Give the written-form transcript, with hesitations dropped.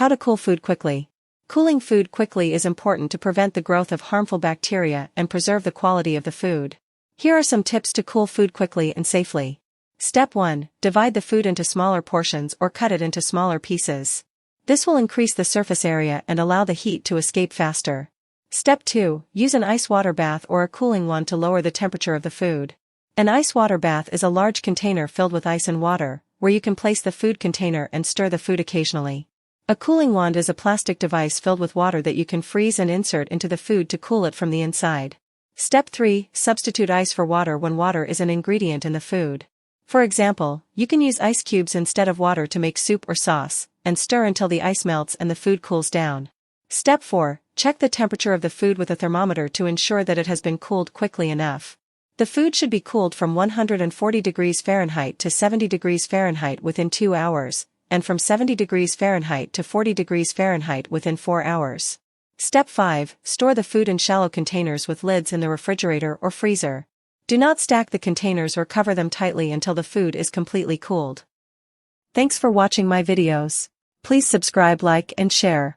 How to cool food quickly. Cooling food quickly is important to prevent the growth of harmful bacteria and preserve the quality of the food. Here are some tips to cool food quickly and safely. Step 1. Divide the food into smaller portions or cut it into smaller pieces. This will increase the surface area and allow the heat to escape faster. Step 2. Use an ice water bath or a cooling wand to lower the temperature of the food. An ice water bath is a large container filled with ice and water, where you can place the food container and stir the food occasionally. A cooling wand is a plastic device filled with water that you can freeze and insert into the food to cool it from the inside. Step 3. Substitute ice for water when water is an ingredient in the food. For example, you can use ice cubes instead of water to make soup or sauce, and stir until the ice melts and the food cools down. Step 4. Check the temperature of the food with a thermometer to ensure that it has been cooled quickly enough. The food should be cooled from 140 degrees Fahrenheit to 70 degrees Fahrenheit within 2 hours, and from 70 degrees Fahrenheit to 40 degrees Fahrenheit within 4 hours. Step 5. Store the food in shallow containers with lids in the refrigerator or freezer. Do not stack the containers or cover them tightly until the food is completely cooled. Thanks for watching my videos. Please subscribe, like, and share.